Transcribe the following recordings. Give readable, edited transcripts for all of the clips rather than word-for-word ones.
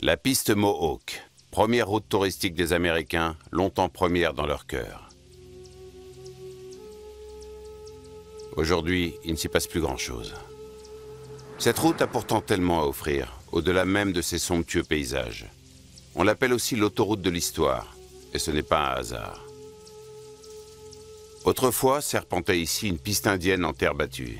La piste Mohawk, première route touristique des Américains, longtemps première dans leur cœur. Aujourd'hui, il ne s'y passe plus grand-chose. Cette route a pourtant tellement à offrir, au-delà même de ses somptueux paysages. On l'appelle aussi l'autoroute de l'histoire, et ce n'est pas un hasard. Autrefois, serpentait ici une piste indienne en terre battue.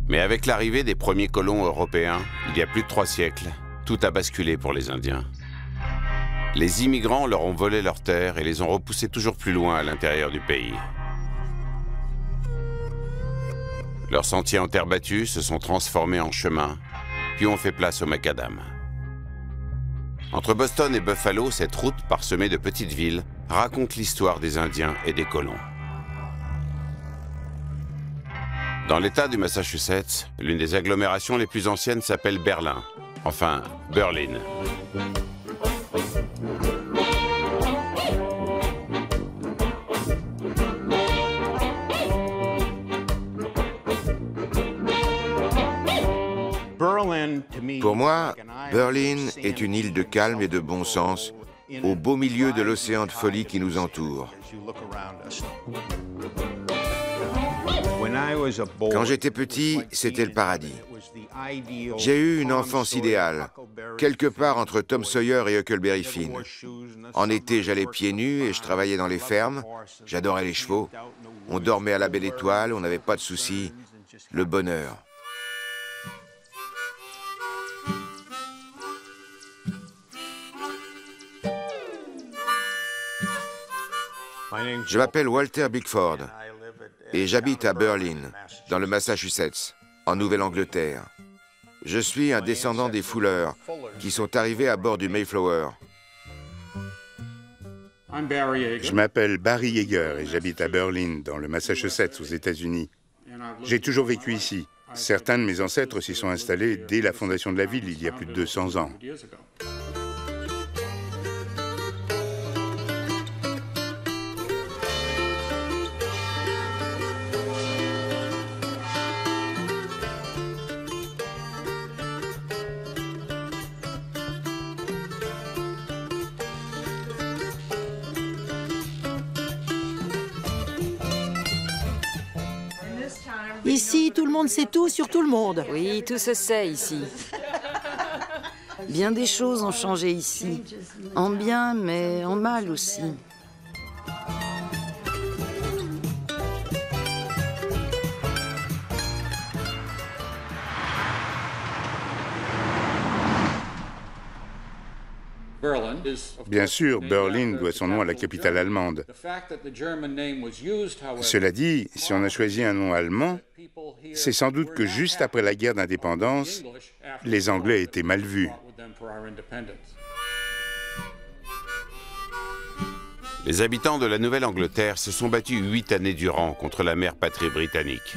Mais avec l'arrivée des premiers colons européens, il y a plus de 3 siècles, tout a basculé pour les Indiens. Les immigrants leur ont volé leurs terres et les ont repoussés toujours plus loin à l'intérieur du pays. Leurs sentiers en terre battue se sont transformés en chemins, puis ont fait place au macadam. Entre Boston et Buffalo, cette route parsemée de petites villes raconte l'histoire des Indiens et des colons. Dans l'État du Massachusetts, l'une des agglomérations les plus anciennes s'appelle Berlin, enfin Berlin. Pour moi, Berlin est une île de calme et de bon sens, au beau milieu de l'océan de folie qui nous entoure. Quand j'étais petit, c'était le paradis. J'ai eu une enfance idéale, quelque part entre Tom Sawyer et Huckleberry Finn. En été, j'allais pieds nus et je travaillais dans les fermes. J'adorais les chevaux. On dormait à la belle étoile, on n'avait pas de soucis. Le bonheur. Je m'appelle Walter Bickford et j'habite à Berlin, dans le Massachusetts, en Nouvelle-Angleterre. Je suis un descendant des Fuller qui sont arrivés à bord du Mayflower. Je m'appelle Barry Yeager et j'habite à Berlin, dans le Massachusetts, aux États-Unis. J'ai toujours vécu ici. Certains de mes ancêtres s'y sont installés dès la fondation de la ville, il y a plus de 200 ans. Ici, tout le monde sait tout sur tout le monde. Oui, tout se sait ici. Bien des choses ont changé ici. En bien, mais en mal aussi. Bien sûr, Berlin doit son nom à la capitale allemande. Cela dit, si on a choisi un nom allemand, c'est sans doute que juste après la guerre d'indépendance, les Anglais étaient mal vus. Les habitants de la Nouvelle-Angleterre se sont battus 8 années durant contre la mère patrie britannique.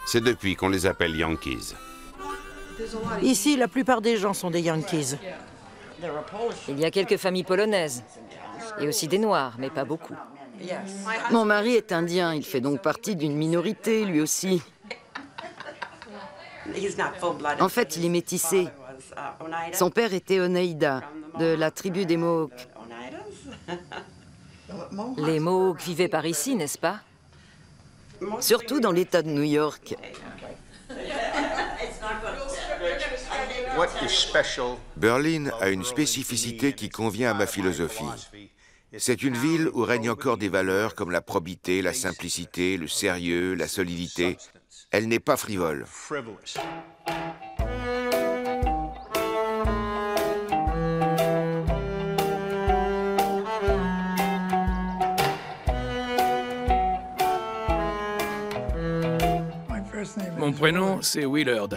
C'est depuis qu'on les appelle Yankees. Ici, la plupart des gens sont des Yankees. Il y a quelques familles polonaises. Et aussi des Noirs, mais pas beaucoup. Mon mari est indien, il fait donc partie d'une minorité, lui aussi. En fait, il est métissé. Son père était Oneida, de la tribu des Mohawks. Les Mohawks vivaient par ici, n'est-ce pas? Surtout dans l'État de New York. Berlin a une spécificité qui convient à ma philosophie. C'est une ville où règnent encore des valeurs comme la probité, la simplicité, le sérieux, la solidité. Elle n'est pas frivole. Mon prénom, c'est Willard,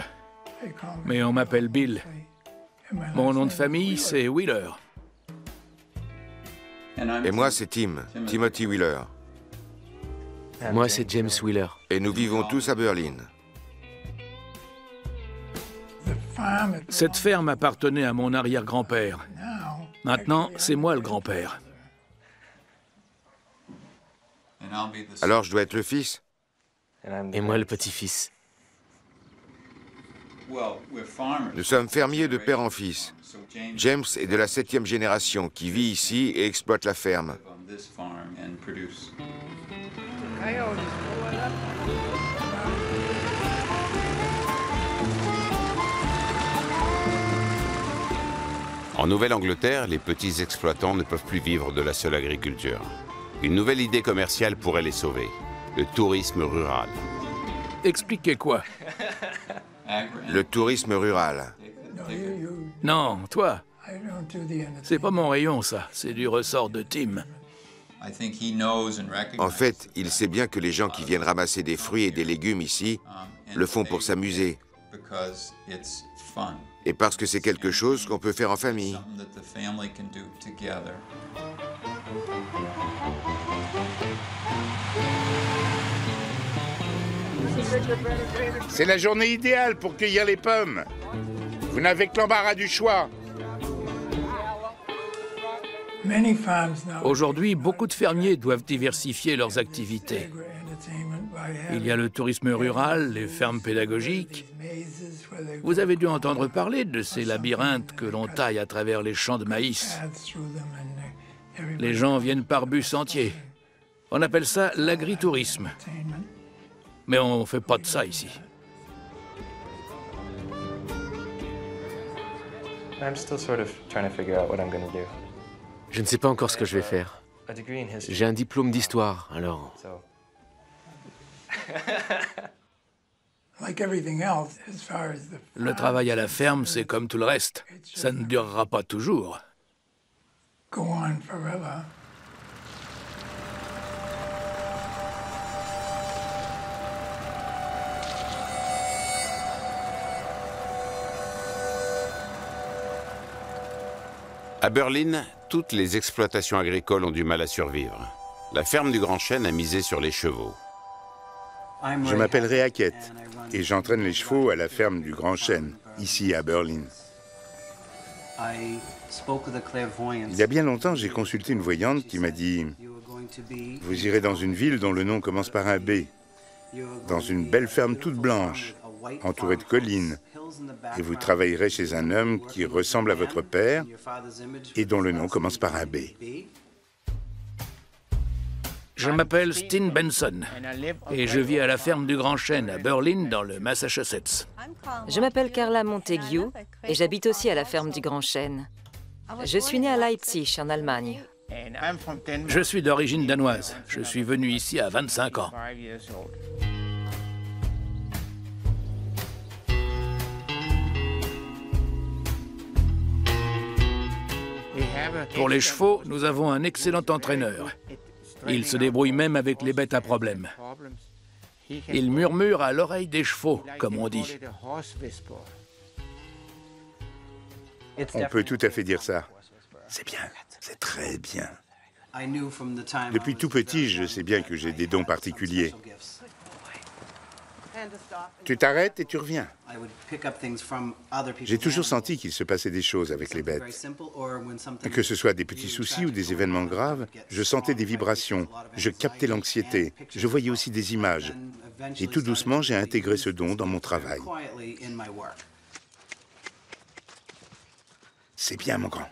mais on m'appelle Bill. Mon nom de famille, c'est Wheeler. Et moi, c'est Tim, Timothy Wheeler. Moi, c'est James Wheeler. Et nous vivons tous à Berlin. Cette ferme appartenait à mon arrière-grand-père. Maintenant, c'est moi le grand-père. Alors je dois être le fils? Et moi, le petit-fils. Nous sommes fermiers de père en fils. James est de la 7e génération qui vit ici et exploite la ferme. En Nouvelle-Angleterre, les petits exploitants ne peuvent plus vivre de la seule agriculture. Une nouvelle idée commerciale pourrait les sauver, le tourisme rural. Expliquez quoi? Le tourisme rural. Non, toi. C'est pas mon rayon, ça. C'est du ressort de Tim. En fait, il sait bien que les gens qui viennent ramasser des fruits et des légumes ici le font pour s'amuser. Et parce que c'est quelque chose qu'on peut faire en famille. C'est la journée idéale pour cueillir les pommes. Vous n'avez que l'embarras du choix. Aujourd'hui, beaucoup de fermiers doivent diversifier leurs activités. Il y a le tourisme rural, les fermes pédagogiques. Vous avez dû entendre parler de ces labyrinthes que l'on taille à travers les champs de maïs. Les gens viennent par bus entier. On appelle ça l'agritourisme. Mais on ne fait pas de ça ici. Je ne sais pas encore ce que je vais faire. J'ai un diplôme d'histoire, alors... Le travail à la ferme, c'est comme tout le reste. Ça ne durera pas toujours. À Berlin, toutes les exploitations agricoles ont du mal à survivre. La ferme du Grand Chêne a misé sur les chevaux. Je m'appelle Ray Hackett et j'entraîne les chevaux à la ferme du Grand Chêne, ici à Berlin. Il y a bien longtemps, j'ai consulté une voyante qui m'a dit « Vous irez dans une ville dont le nom commence par un B, dans une belle ferme toute blanche, entourée de collines, et vous travaillerez chez un homme qui ressemble à votre père et dont le nom commence par un B. » Je m'appelle Steen Benson et je vis à la ferme du Grand Chêne à Berlin, dans le Massachusetts. Je m'appelle Carla Montague et j'habite aussi à la ferme du Grand Chêne. Je suis née à Leipzig, en Allemagne. Je suis d'origine danoise. Je suis venu ici à 25 ans. Pour les chevaux, nous avons un excellent entraîneur. Il se débrouille même avec les bêtes à problème. Il murmure à l'oreille des chevaux, comme on dit. On peut tout à fait dire ça. C'est bien, c'est très bien. Depuis tout petit, je sais bien que j'ai des dons particuliers. Tu t'arrêtes et tu reviens. J'ai toujours senti qu'il se passait des choses avec les bêtes. Que ce soit des petits soucis ou des événements graves, je sentais des vibrations, je captais l'anxiété, je voyais aussi des images. Et tout doucement, j'ai intégré ce don dans mon travail. C'est bien, mon grand,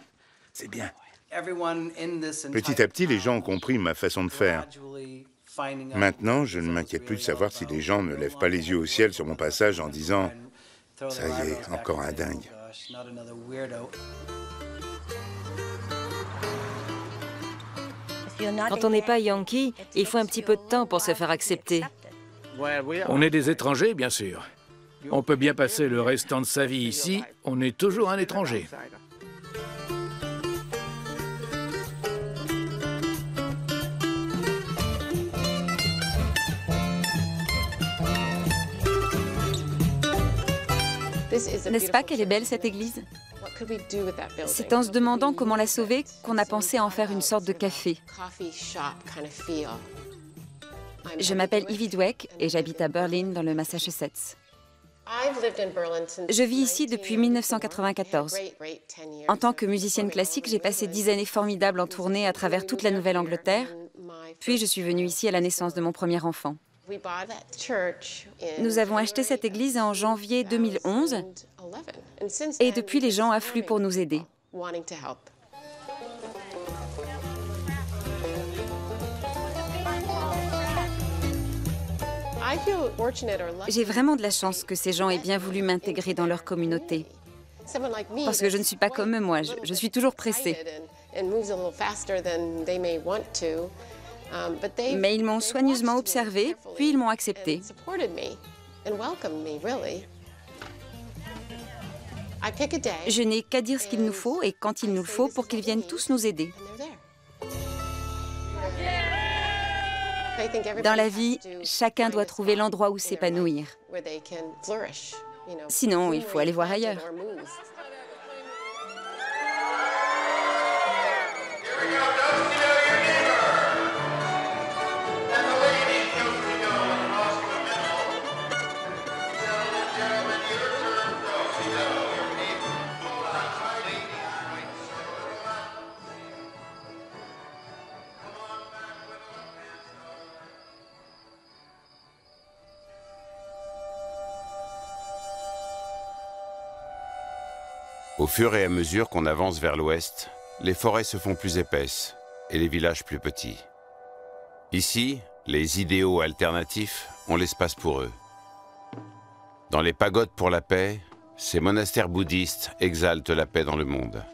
c'est bien. Petit à petit, les gens ont compris ma façon de faire. Maintenant, je ne m'inquiète plus de savoir si les gens ne lèvent pas les yeux au ciel sur mon passage en disant « Ça y est, encore un dingue ». Quand on n'est pas yankee, il faut un petit peu de temps pour se faire accepter. On est des étrangers, bien sûr. On peut bien passer le restant de sa vie ici, on est toujours un étranger. N'est-ce pas qu'elle est belle, cette église? C'est en se demandant comment la sauver qu'on a pensé à en faire une sorte de café. Je m'appelle Evie Dweck et j'habite à Berlin, dans le Massachusetts. Je vis ici depuis 1994. En tant que musicienne classique, j'ai passé 10 années formidables en tournée à travers toute la Nouvelle-Angleterre. Puis je suis venue ici à la naissance de mon premier enfant. Nous avons acheté cette église en janvier 2011 et depuis, les gens affluent pour nous aider. J'ai vraiment de la chance que ces gens aient bien voulu m'intégrer dans leur communauté. Parce que je ne suis pas comme eux, moi. Je suis toujours pressée. Mais ils m'ont soigneusement observée, puis ils m'ont acceptée. Je n'ai qu'à dire ce qu'il nous faut et quand il nous le faut pour qu'ils viennent tous nous aider. Dans la vie, chacun doit trouver l'endroit où s'épanouir. Sinon, il faut aller voir ailleurs. Au fur et à mesure qu'on avance vers l'ouest, les forêts se font plus épaisses et les villages plus petits. Ici, les idéaux alternatifs ont l'espace pour eux. Dans les pagodes pour la paix, ces monastères bouddhistes exaltent la paix dans le monde.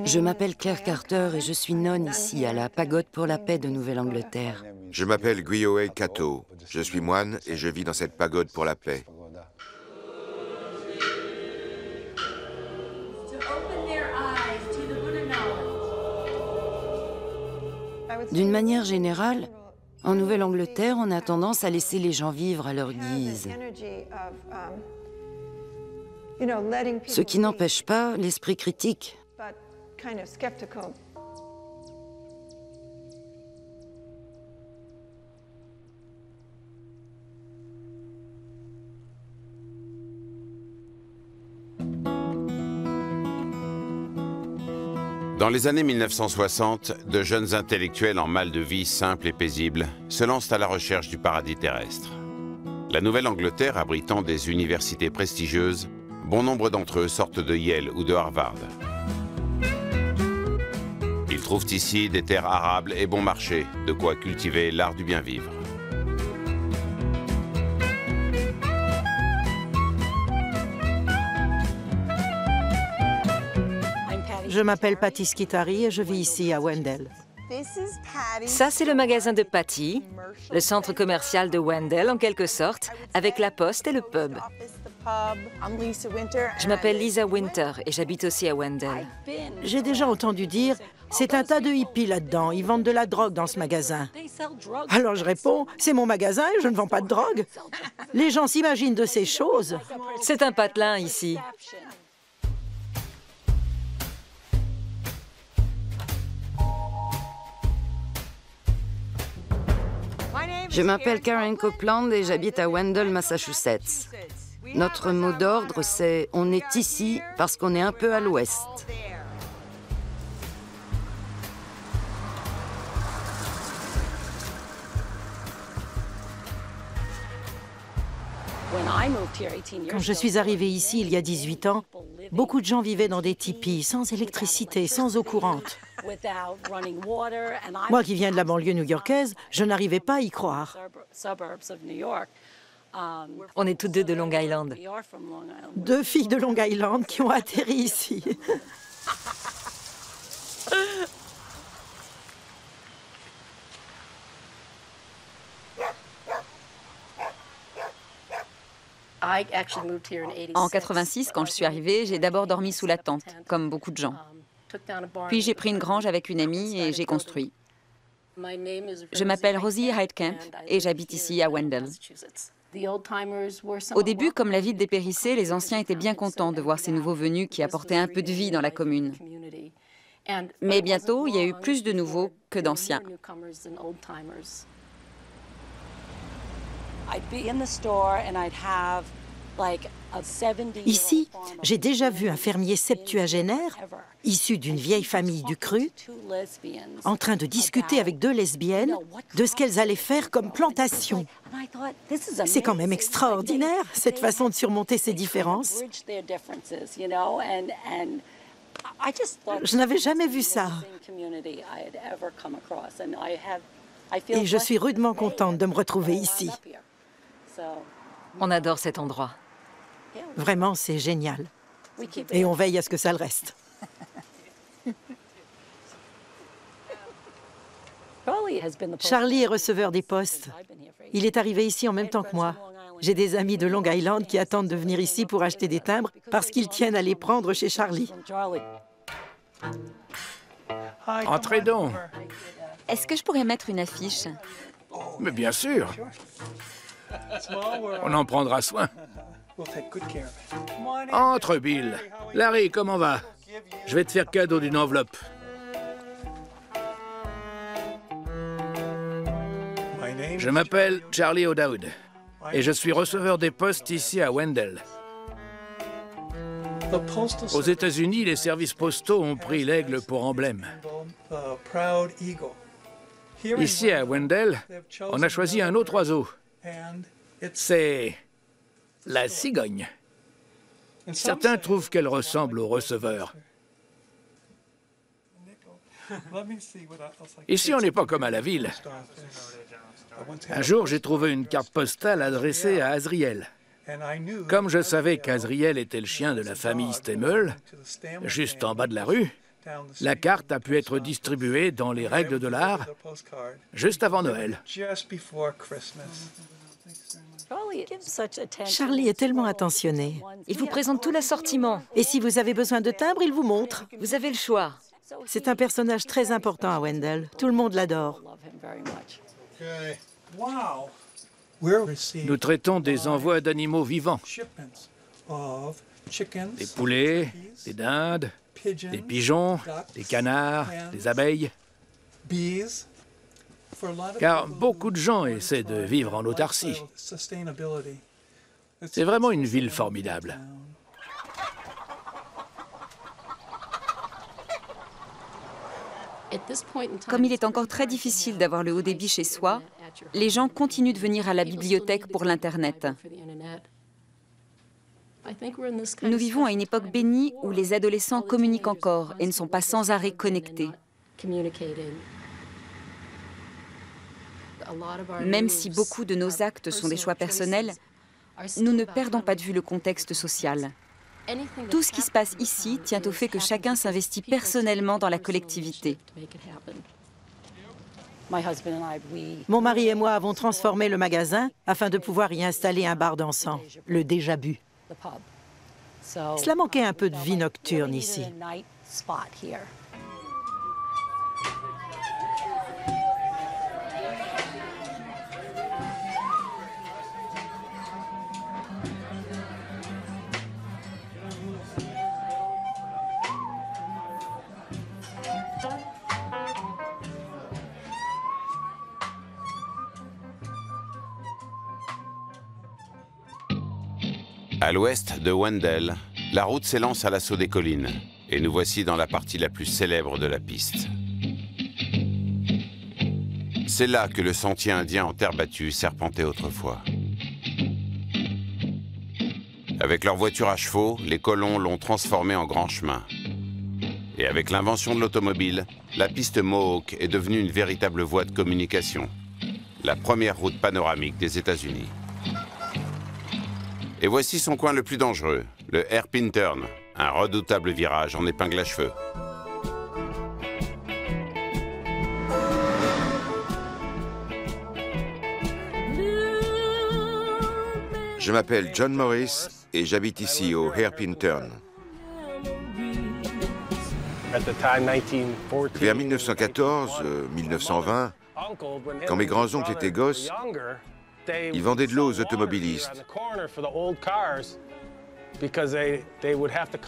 Je m'appelle Claire Carter et je suis nonne ici, à la Pagode pour la paix de Nouvelle-Angleterre. Je m'appelle Gwiyoe Kato. Je suis moine et je vis dans cette pagode pour la paix. D'une manière générale, en Nouvelle-Angleterre, on a tendance à laisser les gens vivre à leur guise. Ce qui n'empêche pas l'esprit critique. Dans les années 1960, de jeunes intellectuels en mal de vie simple et paisible se lancent à la recherche du paradis terrestre. La Nouvelle-Angleterre abritant des universités prestigieuses, bon nombre d'entre eux sortent de Yale ou de Harvard. Ils trouvent ici des terres arables et bon marché, de quoi cultiver l'art du bien vivre. Je m'appelle Patty Skitari et je vis ici à Wendell. Ça, c'est le magasin de Patty, le centre commercial de Wendell en quelque sorte, avec la poste et le pub. Je m'appelle Lisa Winter et j'habite aussi à Wendell. J'ai déjà entendu dire, c'est un tas de hippies là-dedans, ils vendent de la drogue dans ce magasin. Alors je réponds, c'est mon magasin et je ne vends pas de drogue. Les gens s'imaginent de ces choses. C'est un patelin ici. Je m'appelle Karen Copeland et j'habite à Wendell, Massachusetts. Notre mot d'ordre, c'est « on est ici parce qu'on est un peu à l'ouest ». Quand je suis arrivée ici il y a 18 ans, beaucoup de gens vivaient dans des tipis, sans électricité, sans eau courante. Moi qui viens de la banlieue new-yorkaise, je n'arrivais pas à y croire. On est toutes deux de Long Island. Deux filles de Long Island qui ont atterri ici. En 86, quand je suis arrivée, j'ai d'abord dormi sous la tente, comme beaucoup de gens. Puis j'ai pris une grange avec une amie et j'ai construit. Je m'appelle Rosie Heidkamp et j'habite ici à Wendell. Au début, comme la ville dépérissait, les anciens étaient bien contents de voir ces nouveaux venus qui apportaient un peu de vie dans la commune. Mais bientôt, il y a eu plus de nouveaux que d'anciens. Ici, j'ai déjà vu un fermier septuagénaire, issu d'une vieille famille du Cru, en train de discuter avec deux lesbiennes de ce qu'elles allaient faire comme plantation. C'est quand même extraordinaire, cette façon de surmonter ces différences. Je n'avais jamais vu ça. Et je suis rudement contente de me retrouver ici. On adore cet endroit. Vraiment, c'est génial. Et on veille à ce que ça le reste. Charlie est receveur des postes. Il est arrivé ici en même temps que moi. J'ai des amis de Long Island qui attendent de venir ici pour acheter des timbres parce qu'ils tiennent à les prendre chez Charlie. Entrez donc. Est-ce que je pourrais mettre une affiche? Mais bien sûr. On en prendra soin. Entre, Bill. Larry, comment va? Je vais te faire cadeau d'une enveloppe. Je m'appelle Charlie O'Dowd et je suis receveur des postes ici à Wendell. Aux États-Unis, les services postaux ont pris l'aigle pour emblème. Ici à Wendell, on a choisi un autre oiseau. C'est la cigogne. Certains trouvent qu'elle ressemble au receveur. Ici, on n'est pas comme à la ville. Un jour, j'ai trouvé une carte postale adressée à Azriel. Comme je savais qu'Azriel était le chien de la famille Stemmel, juste en bas de la rue, la carte a pu être distribuée dans les règles de l'art juste avant Noël. Charlie est tellement attentionné. Il vous présente tout l'assortiment. Et si vous avez besoin de timbres, il vous montre. Vous avez le choix. C'est un personnage très important à Wendell. Tout le monde l'adore. Nous traitons des envois d'animaux vivants. Des poulets, des dindes, des pigeons, des canards, des abeilles. Car beaucoup de gens essaient de vivre en autarcie. C'est vraiment une ville formidable. Comme il est encore très difficile d'avoir le haut débit chez soi, les gens continuent de venir à la bibliothèque pour l'Internet. Nous vivons à une époque bénie où les adolescents communiquent encore et ne sont pas sans arrêt connectés. Même si beaucoup de nos actes sont des choix personnels, nous ne perdons pas de vue le contexte social. Tout ce qui se passe ici tient au fait que chacun s'investit personnellement dans la collectivité. Mon mari et moi avons transformé le magasin afin de pouvoir y installer un bar dansant, le Déjà Bu. Cela manquait un peu de vie nocturne ici. À l'ouest de Wendell, la route s'élance à l'assaut des collines, et nous voici dans la partie la plus célèbre de la piste. C'est là que le sentier indien en terre battue serpentait autrefois. Avec leur voiture à chevaux, les colons l'ont transformé en grand chemin. Et avec l'invention de l'automobile, la piste Mohawk est devenue une véritable voie de communication, la première route panoramique des États-Unis. Et voici son coin le plus dangereux, le hairpin turn, un redoutable virage en épingle à cheveux. Je m'appelle John Morris et j'habite ici au Hairpin Turn. Vers 1914-1920, quand mes grands-oncles étaient gosses, ils vendaient de l'eau aux automobilistes.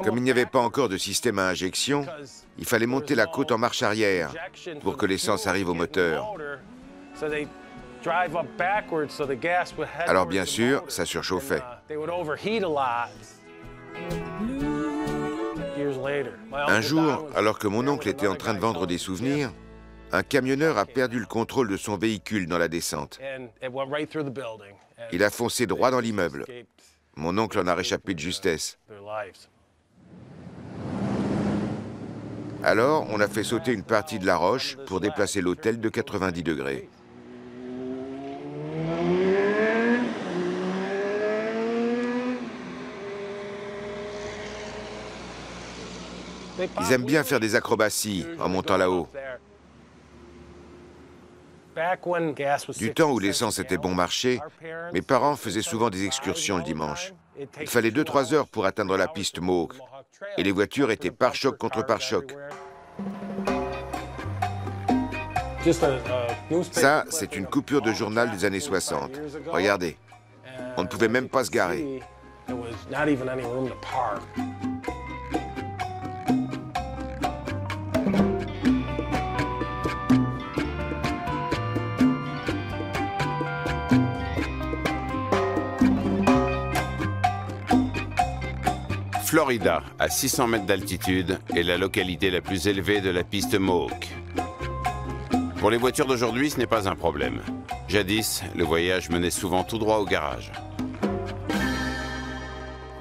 Comme il n'y avait pas encore de système à injection, il fallait monter la côte en marche arrière pour que l'essence arrive au moteur. Alors bien sûr, ça surchauffait. Un jour, alors que mon oncle était en train de vendre des souvenirs, un camionneur a perdu le contrôle de son véhicule dans la descente. Il a foncé droit dans l'immeuble. Mon oncle en a réchappé de justesse. Alors, on a fait sauter une partie de la roche pour déplacer l'hôtel de 90 degrés. Ils aiment bien faire des acrobaties en montant là-haut. Du temps où l'essence était bon marché, mes parents faisaient souvent des excursions le dimanche. Il fallait 2-3 heures pour atteindre la piste Mohawk. Et les voitures étaient pare-choc contre pare-choc. Ça, c'est une coupure de journal des années 60. Regardez, on ne pouvait même pas se garer. Florida, à 600 mètres d'altitude, est la localité la plus élevée de la piste Mohawk. Pour les voitures d'aujourd'hui, ce n'est pas un problème. Jadis, le voyage menait souvent tout droit au garage.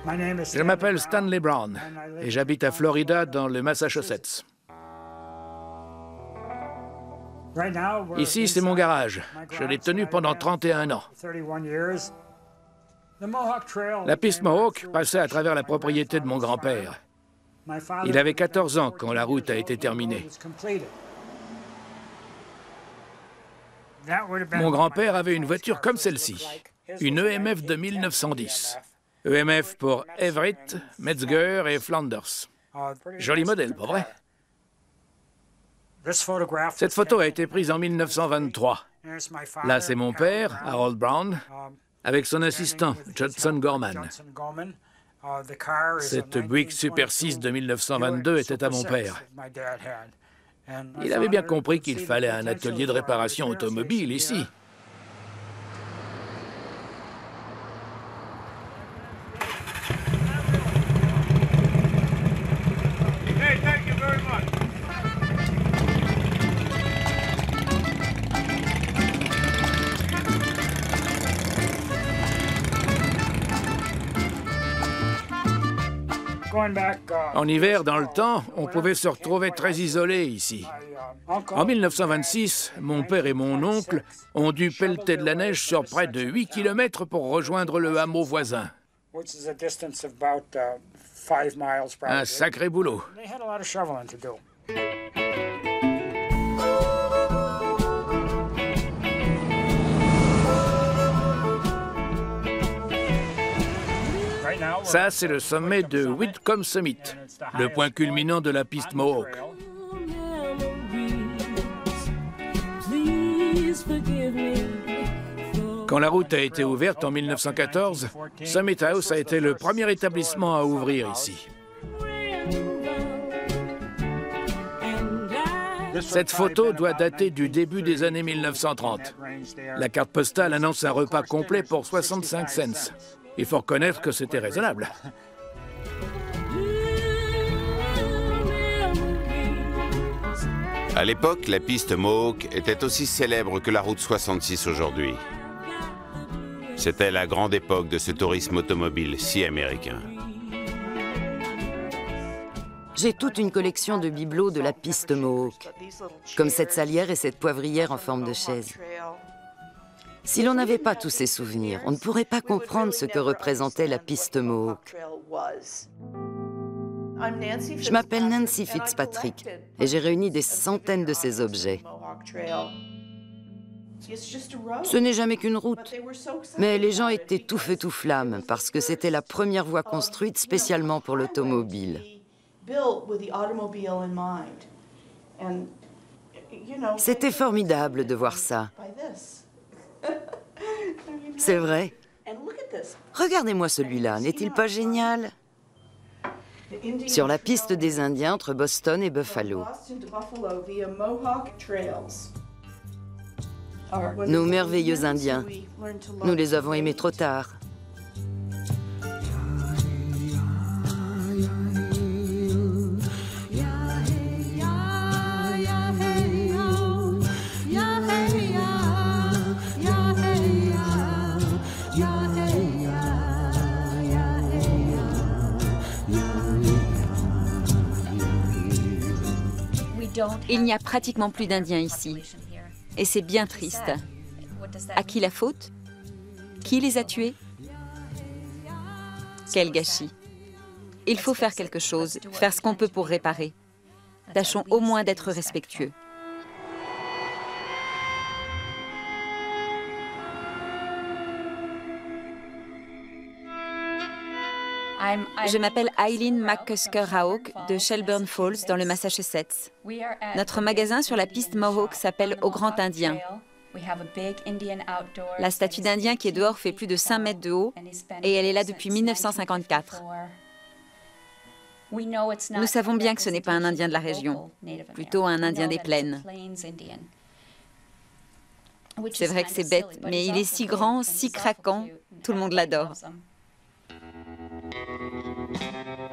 Je m'appelle Stanley Brown et j'habite à Florida, dans le Massachusetts. Ici, c'est mon garage. Je l'ai tenu pendant 31 ans. La piste Mohawk passait à travers la propriété de mon grand-père. Il avait 14 ans quand la route a été terminée. Mon grand-père avait une voiture comme celle-ci, une EMF de 1910. EMF pour Everett, Metzger et Flanders. Joli modèle, pas vrai? Cette photo a été prise en 1923. Là, c'est mon père, Harold Brown, avec son assistant, Judson Gorman. Cette Buick Super 6 de 1922 était à mon père. Il avait bien compris qu'il fallait un atelier de réparation automobile ici. En hiver, dans le temps, on pouvait se retrouver très isolé ici. En 1926, mon père et mon oncle ont dû pelleter de la neige sur près de 8 km pour rejoindre le hameau voisin. Un sacré boulot. Ça, c'est le sommet de Whitcomb Summit, le point culminant de la piste Mohawk. Quand la route a été ouverte en 1914, Summit House a été le premier établissement à ouvrir ici. Cette photo doit dater du début des années 1930. La carte postale annonce un repas complet pour 65 cents. Il faut reconnaître que c'était raisonnable. À l'époque, la piste Mohawk était aussi célèbre que la route 66 aujourd'hui. C'était la grande époque de ce tourisme automobile si américain. J'ai toute une collection de bibelots de la piste Mohawk, comme cette salière et cette poivrière en forme de chaise. Si l'on n'avait pas tous ces souvenirs, on ne pourrait pas comprendre ce que représentait la piste Mohawk. Je m'appelle Nancy Fitzpatrick et j'ai réuni des centaines de ces objets. Ce n'est jamais qu'une route. Mais les gens étaient tout feu tout flamme parce que c'était la première voie construite spécialement pour l'automobile. C'était formidable de voir ça. C'est vrai. Regardez-moi celui-là, n'est-il pas génial? Sur la piste des Indiens entre Boston et Buffalo. Nos merveilleux Indiens. Nous les avons aimés trop tard. Il n'y a pratiquement plus d'Indiens ici. Et c'est bien triste. À qui la faute? Qui les a tués? Quel gâchis. Il faut faire quelque chose, faire ce qu'on peut pour réparer. Tâchons au moins d'être respectueux. Je m'appelle Eileen McCusker-Rauch de Shelburne Falls, dans le Massachusetts. Notre magasin sur la piste Mohawk s'appelle Au Grand Indien. La statue d'Indien qui est dehors fait plus de 5 mètres de haut et elle est là depuis 1954. Nous savons bien que ce n'est pas un Indien de la région, plutôt un Indien des plaines. C'est vrai que c'est bête, mais il est si grand, si craquant, tout le monde l'adore.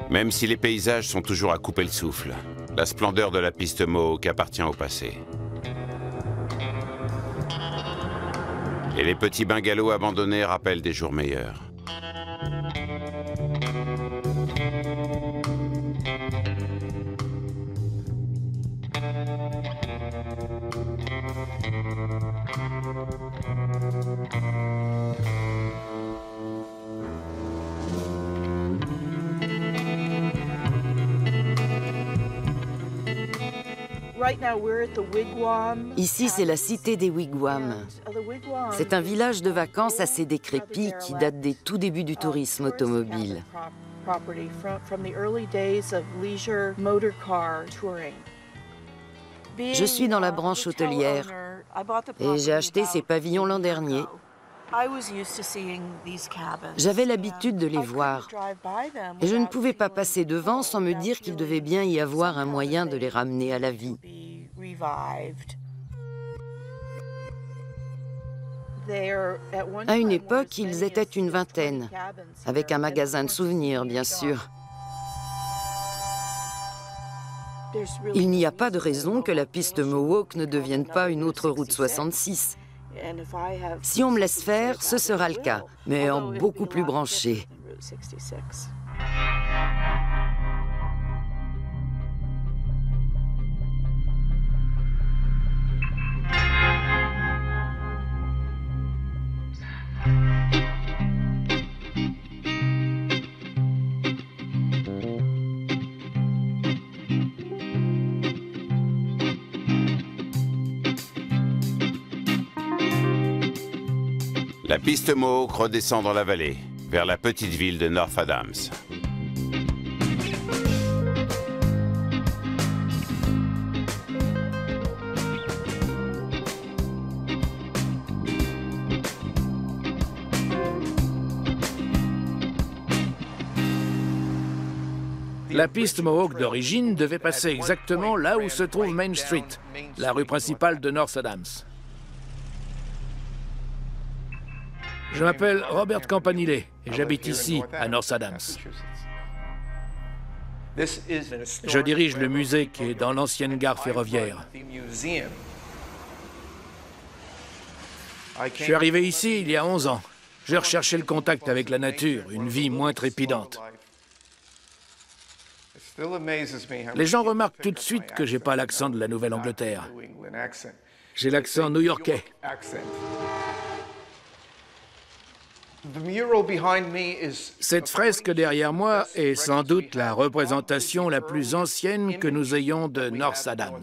Même si les paysages sont toujours à couper le souffle, la splendeur de la piste Mohawk appartient au passé. Et les petits bungalows abandonnés rappellent des jours meilleurs. Ici, c'est la cité des Wigwams. C'est un village de vacances assez décrépit qui date des tout débuts du tourisme automobile. Je suis dans la branche hôtelière et j'ai acheté ces pavillons l'an dernier. J'avais l'habitude de les voir et je ne pouvais pas passer devant sans me dire qu'il devait bien y avoir un moyen de les ramener à la vie. À une époque, ils étaient une vingtaine, avec un magasin de souvenirs, bien sûr. Il n'y a pas de raison que la piste Mohawk ne devienne pas une autre route 66. Si on me laisse faire, ce sera le cas, mais en beaucoup plus branché. La piste Mohawk redescend dans la vallée, vers la petite ville de North Adams. La piste Mohawk d'origine devait passer exactement là où se trouve Main Street, la rue principale de North Adams. Je m'appelle Robert Campanile et j'habite ici, à North Adams. Je dirige le musée qui est dans l'ancienne gare ferroviaire. Je suis arrivé ici il y a 11 ans. J'ai recherché le contact avec la nature, une vie moins trépidante. Les gens remarquent tout de suite que j'ai pas l'accent de la Nouvelle-Angleterre. J'ai l'accent new-yorkais. Cette fresque derrière moi est sans doute la représentation la plus ancienne que nous ayons de North Adams.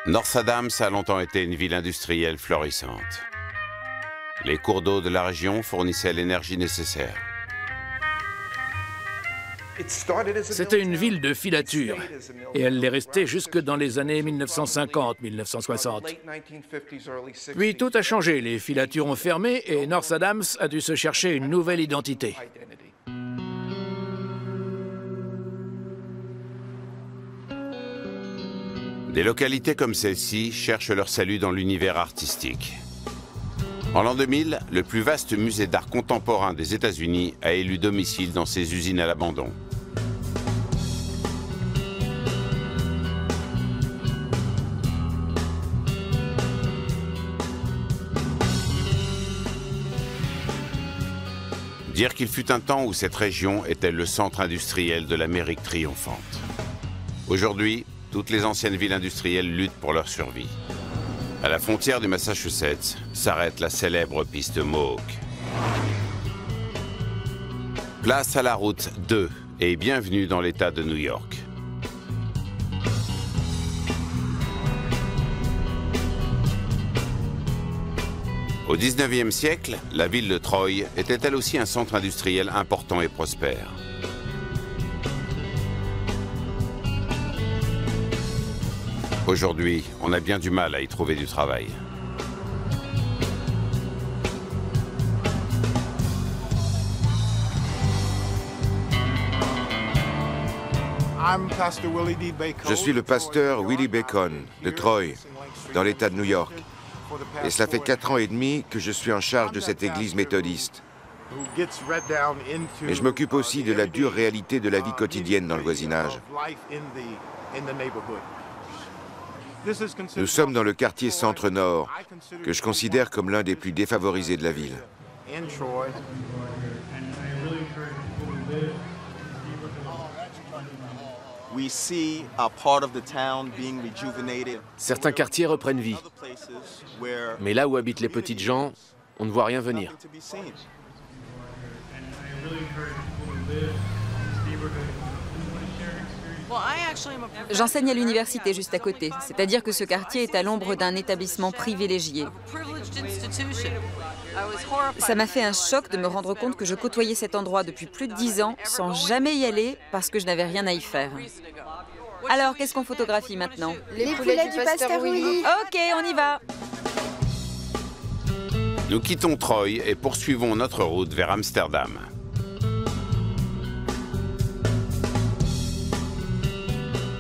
North Adams a longtemps été une ville industrielle florissante. Les cours d'eau de la région fournissaient l'énergie nécessaire. C'était une ville de filature, et elle l'est restée jusque dans les années 1950-1960. Puis tout a changé, les filatures ont fermé et North Adams a dû se chercher une nouvelle identité. Des localités comme celle-ci cherchent leur salut dans l'univers artistique. En l'an 2000, le plus vaste musée d'art contemporain des États-Unis a élu domicile dans ses usines à l'abandon. Dire qu'il fut un temps où cette région était le centre industriel de l'Amérique triomphante. Aujourd'hui, toutes les anciennes villes industrielles luttent pour leur survie. À la frontière du Massachusetts s'arrête la célèbre piste Mohawk. Place à la route 2 et bienvenue dans l'État de New York. Au XIXe siècle, la ville de Troy était elle aussi un centre industriel important et prospère. Aujourd'hui, on a bien du mal à y trouver du travail. Je suis le pasteur Willie Bacon de Troy, dans l'État de New York. Et cela fait 4 ans et demi que je suis en charge de cette église méthodiste. Mais je m'occupe aussi de la dure réalité de la vie quotidienne dans le voisinage. Nous sommes dans le quartier Centre-Nord, que je considère comme l'un des plus défavorisés de la ville. Certains quartiers reprennent vie. Mais là où habitent les petites gens, on ne voit rien venir. J'enseigne à l'université juste à côté, c'est-à-dire que ce quartier est à l'ombre d'un établissement privilégié. Ça m'a fait un choc de me rendre compte que je côtoyais cet endroit depuis plus de 10 ans sans jamais y aller parce que je n'avais rien à y faire. Alors, qu'est-ce qu'on photographie maintenant? Les poulets du pasteur Willy. Ok, on y va. Nous quittons Troy et poursuivons notre route vers Amsterdam.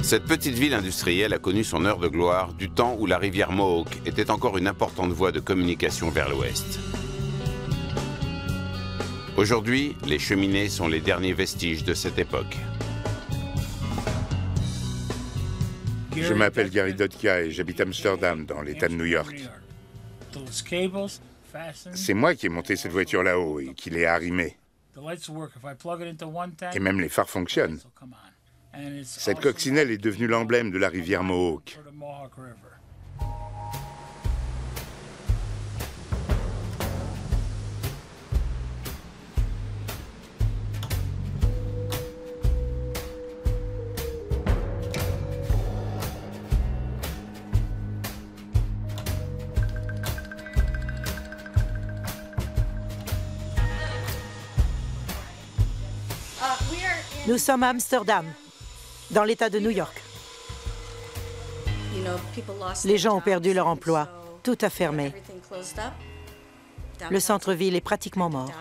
Cette petite ville industrielle a connu son heure de gloire du temps où la rivière Mohawk était encore une importante voie de communication vers l'ouest. Aujourd'hui, les cheminées sont les derniers vestiges de cette époque. Je m'appelle Gary Dotka et j'habite Amsterdam, dans l'État de New York. C'est moi qui ai monté cette voiture là-haut et qui l'ai arrimée. Et même les phares fonctionnent. Cette coccinelle est devenue l'emblème de la rivière Mohawk. Nous sommes à Amsterdam, dans l'État de New York. Les gens ont perdu leur emploi. Tout a fermé. Le centre-ville est pratiquement mort.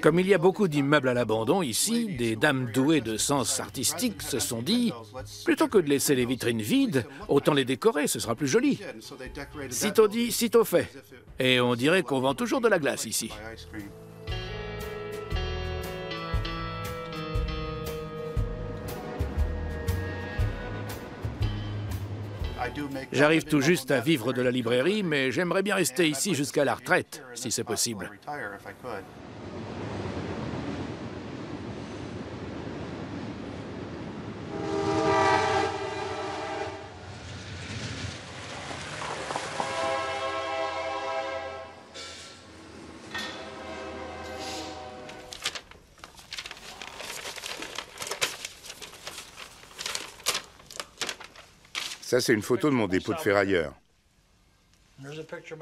Comme il y a beaucoup d'immeubles à l'abandon ici, des dames douées de sens artistique se sont dit « Plutôt que de laisser les vitrines vides, autant les décorer, ce sera plus joli. » Sitôt dit, sitôt fait. Et on dirait qu'on vend toujours de la glace ici. J'arrive tout juste à vivre de la librairie, mais j'aimerais bien rester ici jusqu'à la retraite, si c'est possible. Ça, c'est une photo de mon dépôt de ferrailleur.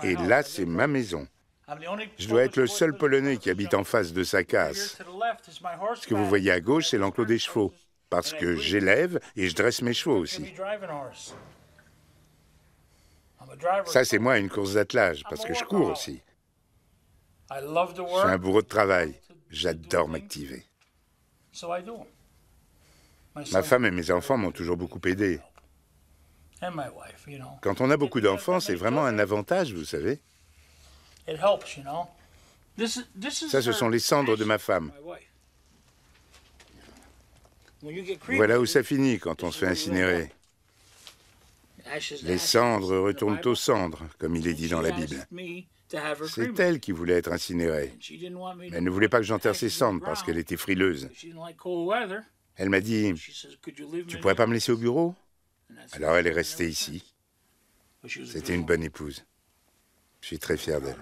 Et là, c'est ma maison. Je dois être le seul Polonais qui habite en face de sa case. Ce que vous voyez à gauche, c'est l'enclos des chevaux, parce que j'élève et je dresse mes chevaux aussi. Ça, c'est moi à une course d'attelage, parce que je cours aussi. Je suis un bourreau de travail. J'adore m'activer. Ma femme et mes enfants m'ont toujours beaucoup aidé. Quand on a beaucoup d'enfants, c'est vraiment un avantage, vous savez. Ça, ce sont les cendres de ma femme. Voilà où ça finit quand on se fait incinérer. Les cendres retournent aux cendres, comme il est dit dans la Bible. C'est elle qui voulait être incinérée. Mais elle ne voulait pas que j'enterre ses cendres parce qu'elle était frileuse. Elle m'a dit, « Tu pourrais pas me laisser au bureau ?» Alors elle est restée ici. C'était une bonne épouse. Je suis très fier d'elle.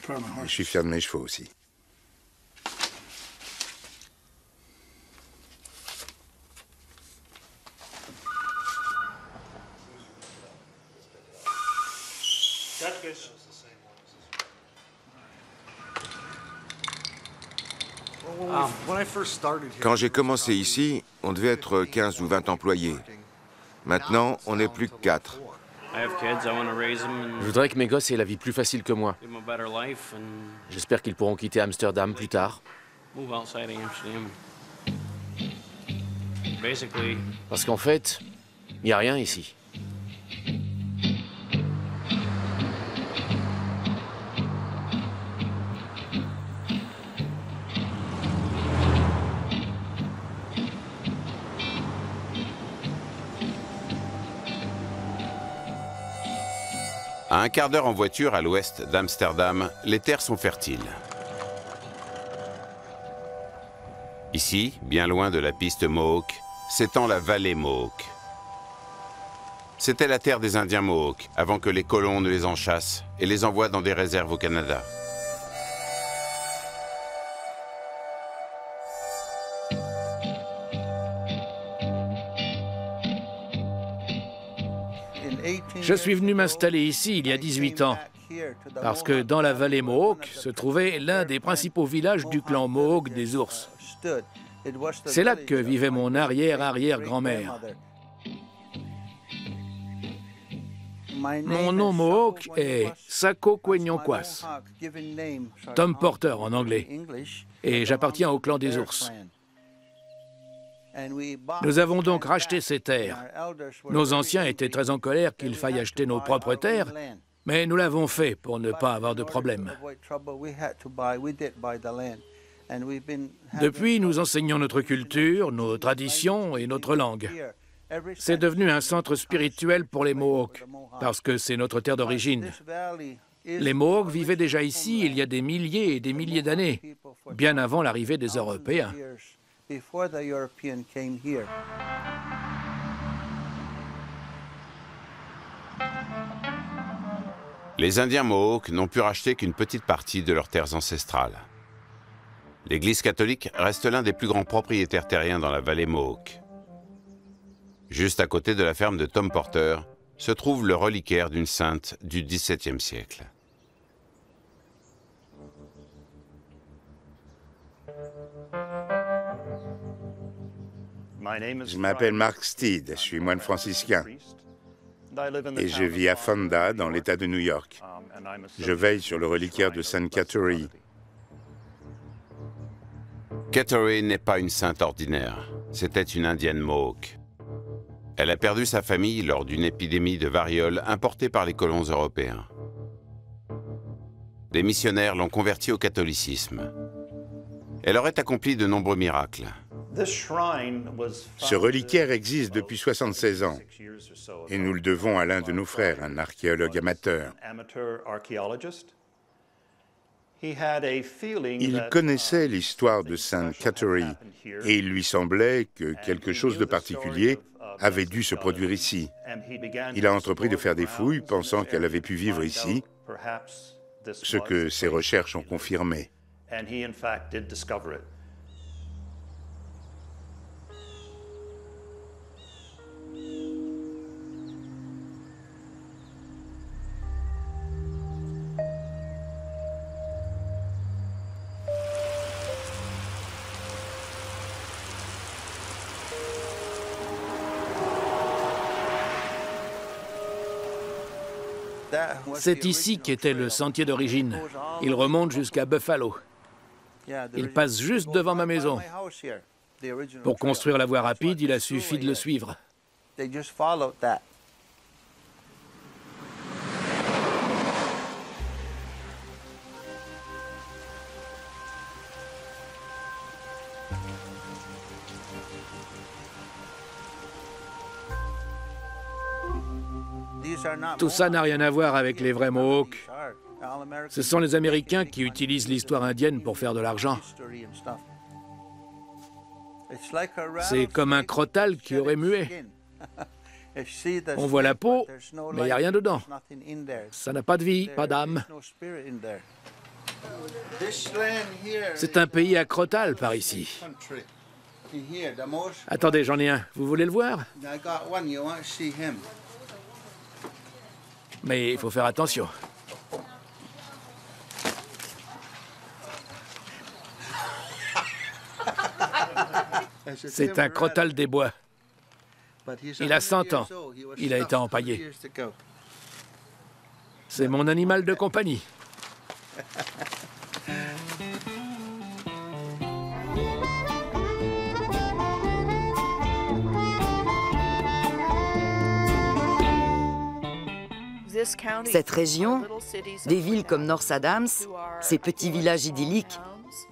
Et je suis fier de mes chevaux aussi. Quand j'ai commencé ici, on devait être 15 ou 20 employés. Maintenant, on n'est plus que 4. Je voudrais que mes gosses aient la vie plus facile que moi. J'espère qu'ils pourront quitter Amsterdam plus tard. Parce qu'en fait, il n'y a rien ici. À un quart d'heure en voiture à l'ouest d'Amsterdam, les terres sont fertiles. Ici, bien loin de la piste Mohawk, s'étend la vallée Mohawk. C'était la terre des Indiens Mohawks, avant que les colons ne les enchassent et les envoient dans des réserves au Canada. Je suis venu m'installer ici il y a 18 ans, parce que dans la vallée Mohawk se trouvait l'un des principaux villages du clan Mohawk des ours. C'est là que vivait mon arrière-arrière-grand-mère. Mon nom Mohawk est Sako Kwenyonkwas, Tom Porter en anglais, et j'appartiens au clan des ours. Nous avons donc racheté ces terres. Nos anciens étaient très en colère qu'il faille acheter nos propres terres, mais nous l'avons fait pour ne pas avoir de problème. Depuis, nous enseignons notre culture, nos traditions et notre langue. C'est devenu un centre spirituel pour les Mohawks, parce que c'est notre terre d'origine. Les Mohawks vivaient déjà ici il y a des milliers et des milliers d'années, bien avant l'arrivée des Européens. Les Indiens Mohawks n'ont pu racheter qu'une petite partie de leurs terres ancestrales. L'Église catholique reste l'un des plus grands propriétaires terriens dans la vallée Mohawk. Juste à côté de la ferme de Tom Porter se trouve le reliquaire d'une sainte du XVIIe siècle. Je m'appelle Mark Steed, je suis moine franciscain. Et je vis à Fonda, dans l'État de New York. Je veille sur le reliquaire de Sainte Catherine. Catherine n'est pas une sainte ordinaire, c'était une indienne Mohawk. Elle a perdu sa famille lors d'une épidémie de variole importée par les colons européens. Des missionnaires l'ont convertie au catholicisme. Elle aurait accompli de nombreux miracles. Ce reliquaire existe depuis 76 ans et nous le devons à l'un de nos frères, un archéologue amateur. Il connaissait l'histoire de Sainte Catherine et il lui semblait que quelque chose de particulier avait dû se produire ici. Il a entrepris de faire des fouilles, pensant qu'elle avait pu vivre ici, ce que ses recherches ont confirmé. C'est ici qu'était le sentier d'origine. Il remonte jusqu'à Buffalo. Il passe juste devant ma maison. Pour construire la voie rapide, il a suffi de le suivre. Tout ça n'a rien à voir avec les vrais Mohawks. Ce sont les Américains qui utilisent l'histoire indienne pour faire de l'argent. C'est comme un crottal qui aurait mué. On voit la peau, mais il n'y a rien dedans. Ça n'a pas de vie, pas d'âme. C'est un pays à crottal par ici. Attendez, j'en ai un. Vous voulez le voir? Mais il faut faire attention. C'est un crottal des bois. Il a 100 ans. Il a été empaillé. C'est mon animal de compagnie. Cette région, des villes comme North Adams, ces petits villages idylliques,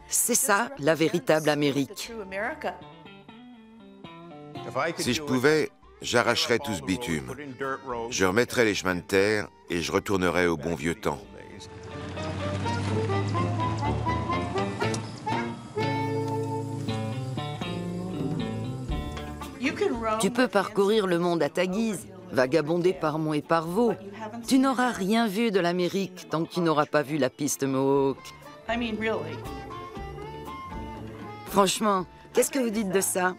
c'est ça la véritable Amérique. Si je pouvais, j'arracherais tout ce bitume. Je remettrais les chemins de terre et je retournerais au bon vieux temps. Tu peux parcourir le monde à ta guise, vagabonder par monts et par vaux. Tu n'auras rien vu de l'Amérique tant que tu n'auras pas vu la piste Mohawk. Franchement, qu'est-ce que vous dites de ça?